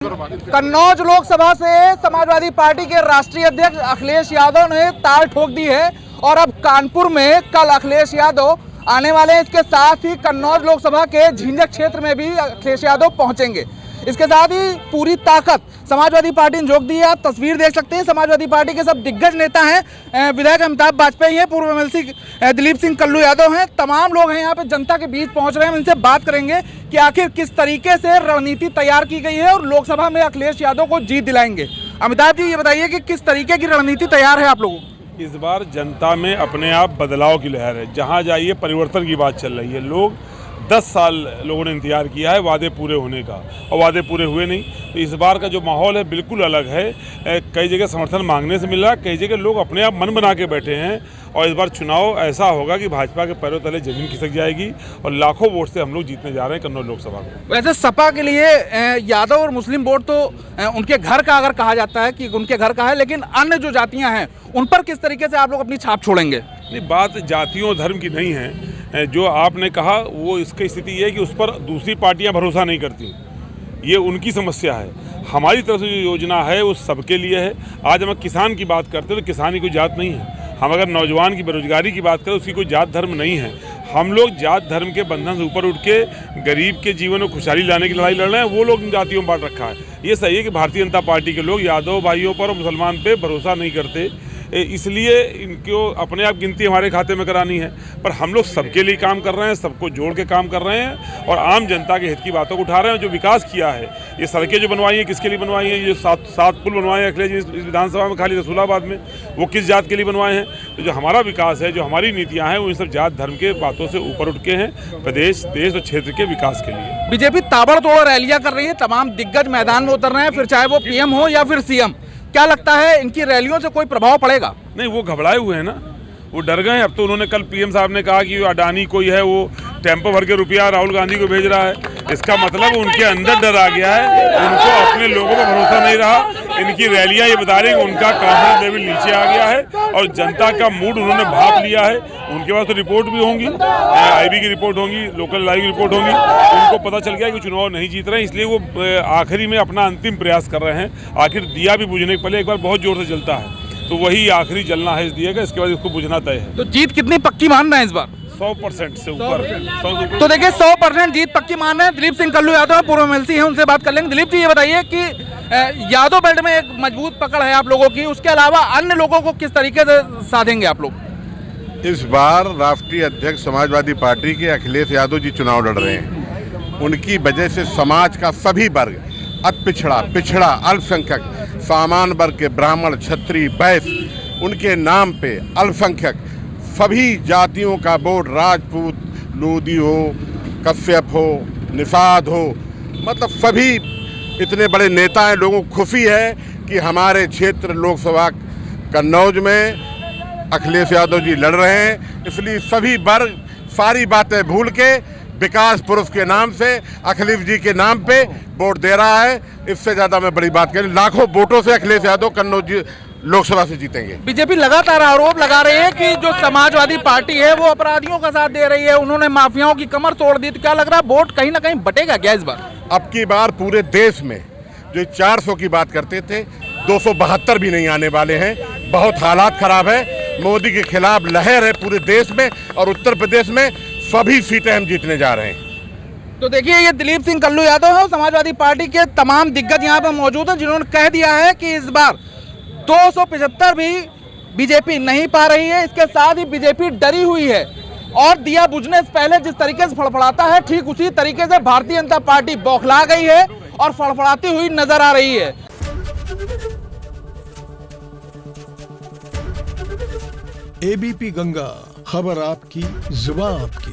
कन्नौज लोकसभा से समाजवादी पार्टी के राष्ट्रीय अध्यक्ष अखिलेश यादव ने ताल ठोक दी है और अब कानपुर में कल अखिलेश यादव आने वाले हैं। इसके साथ ही कन्नौज लोकसभा के झिंझक क्षेत्र में भी अखिलेश यादव पहुंचेंगे। इसके साथ ही पूरी ताकत समाजवादी पार्टी ने झोंक दी है। आप तस्वीर देख सकते हैं, समाजवादी पार्टी के सब दिग्गज नेता हैं। विधायक अमिताभ वाजपेयी हैं, पूर्व एमएलसी दिलीप सिंह कल्लू यादव हैं, तमाम लोग हैं यहाँ पे जनता के बीच पहुंच रहे हैं। इनसे बात करेंगे कि आखिर किस तरीके से रणनीति तैयार की गई है और लोकसभा में अखिलेश यादव को जीत दिलाएंगे। अमिताभ जी, ये बताइए कि किस तरीके की रणनीति तैयार है आप लोगों को? इस बार जनता में अपने आप बदलाव की लहर है। जहाँ जाइए परिवर्तन की बात चल रही है। लोग 10 साल लोगों ने इंतजार किया है वादे पूरे होने का, और वादे पूरे हुए नहीं। तो इस बार का जो माहौल है बिल्कुल अलग है। कई जगह समर्थन मांगने से मिल रहा है, कई जगह लोग अपने आप मन बना के बैठे हैं। और इस बार चुनाव ऐसा होगा कि भाजपा के पैरों तले जमीन खिसक जाएगी और लाखों वोट से हम लोग जीतने जा रहे हैं कन्नौज लोकसभा को। वैसे सपा के लिए यादव और मुस्लिम वोट तो उनके घर का अगर कहा जाता है कि उनके घर का है, लेकिन अन्य जो जातियां हैं उन पर किस तरीके से आप लोग अपनी छाप छोड़ेंगे? नहीं, बात जातियों धर्म की नहीं है। जो आपने कहा वो इसकी स्थिति ये है कि उस पर दूसरी पार्टियां भरोसा नहीं करती। ये उनकी समस्या है। हमारी तरफ से जो योजना है वो सबके लिए है। आज हम किसान की बात करते हैं तो किसान की कोई जात नहीं है। हम अगर नौजवान की बेरोजगारी की बात करें उसकी कोई जात धर्म नहीं है। हम लोग जात धर्म के बंधन से ऊपर उठ के गरीब के जीवन में खुशहाली लाने की लड़ाई लड़ रहे हैं। वो लोग इन जातियों में बांट रखा है। ये सही है कि भारतीय जनता पार्टी के लोग यादव भाइयों पर और मुसलमान पे भरोसा नहीं करते, इसलिए इनको अपने आप गिनती हमारे खाते में करानी है। पर हम लोग सबके लिए काम कर रहे हैं, सबको जोड़ के काम कर रहे हैं और आम जनता के हित की बातों को उठा रहे हैं। जो विकास किया है, ये सड़कें जो बनवाई हैं किसके लिए बनवाई हैं? ये सात पुल बनवाए हैं अखिलेश जी इस विधानसभा में, खाली रसूलाबाद में, वो किस जात के लिए बनवाए हैं? तो जो हमारा विकास है, जो हमारी नीतियाँ हैं, वो इन सब जात धर्म के बातों से ऊपर उठ के हैं, प्रदेश देश और क्षेत्र के विकास के लिए। बीजेपी ताबड़तोड़ रैलियां कर रही है, तमाम दिग्गज मैदान में उतर रहे हैं, फिर चाहे वो पीएम हो या फिर सीएम। क्या लगता है इनकी रैलियों से कोई प्रभाव पड़ेगा? नहीं, वो घबराए हुए हैं ना, वो डर गए हैं। अब तो उन्होंने कल पीएम साहब ने कहा कि अडानी कोई है वो टेम्पो भर के रुपया राहुल गांधी को भेज रहा है। इसका मतलब उनके अंदर डर आ गया है, उनको अपने लोगों पर भरोसा नहीं रहा। इनकी रैलियां ये बता रही हैं कि उनका कॉन्फिडेंस लेवल नीचे आ गया है और जनता का मूड उन्होंने भाप लिया है। उनके पास तो रिपोर्ट भी होंगी, आईबी की रिपोर्ट होंगी, लोकल लाइव की रिपोर्ट होंगी। उनको पता चल गया कि चुनाव नहीं जीत रहे हैं, इसलिए वो आखिरी में अपना अंतिम प्रयास कर रहे हैं। आखिर दिया भी बुझने के पहले एक बार बहुत जोर से जलता है, तो वही आखिरी जलना है इस दिए का, इसके बाद इसको बुझना तय है। तो जीत कितनी पक्की मान रहे हैं इस बार? 100% से ऊपर। तो देखिए 100% जीत पक्की मान रहे हैं। दिलीप सिंह कल्लू यादव पूर्व एमएलसी हैं, उनसे बात कर लेंगे। दिलीप जी, ये बताइए कि यादव बेल्ट में एक मजबूत पकड़ है आप लोगों की, उसके अलावा अन्य लोगों को किस तरीके से साधेंगे आप लोग? इस बार राष्ट्रीय अध्यक्ष समाजवादी पार्टी के अखिलेश यादव जी चुनाव लड़ रहे हैं। उनकी वजह से समाज का सभी वर्ग, पिछड़ा, अल्पसंख्यक, सामान्य वर्ग के ब्राह्मण, क्षत्रिय, वैश्य, उनके नाम पे अल्पसंख्यक सभी जातियों का वोट, राजपूत, लोधी हो, कश्यप हो, निषाद हो, मतलब सभी इतने बड़े नेता हैं। लोगों को खुशी है कि हमारे क्षेत्र लोकसभा कन्नौज में अखिलेश यादव जी लड़ रहे हैं। इसलिए सभी वर्ग सारी बातें भूल के विकास पुरुष के नाम से, अखिलेश जी के नाम पे वोट दे रहा है। इससे ज़्यादा मैं बड़ी बात करूँ, लाखों वोटों से अखिलेश यादव कन्नौज लोकसभा से जीतेंगे। बीजेपी लगातार आरोप लगा रही है कि जो समाजवादी पार्टी है वो अपराधियों का साथ दे रही है, उन्होंने माफियाओं की कमर तोड़ दी। तो क्या लग रहा है वोट कहीं ना कहीं बटेगा क्या इस बार? अब की बार पूरे देश में जो 400 की बात करते थे, 272 भी नहीं आने वाले हैं। बहुत हालात खराब है। मोदी के खिलाफ लहर है पूरे देश में और उत्तर प्रदेश में सभी सीटें हम जीतने जा रहे हैं। तो देखिए, ये दिलीप सिंह कल्लू यादव है, समाजवादी पार्टी के तमाम दिग्गज यहाँ पे मौजूद हैं, जिन्होंने कह दिया है कि इस बार 275 भी बीजेपी नहीं पा रही है। इसके साथ ही बीजेपी डरी हुई है और दिया बुझने से पहले जिस तरीके से फड़फड़ाता है, ठीक उसी तरीके से भारतीय जनता पार्टी बौखला गई है और फड़फड़ाती हुई नजर आ रही है। एबीपी गंगा, खबर आपकी, जुबान आपकी।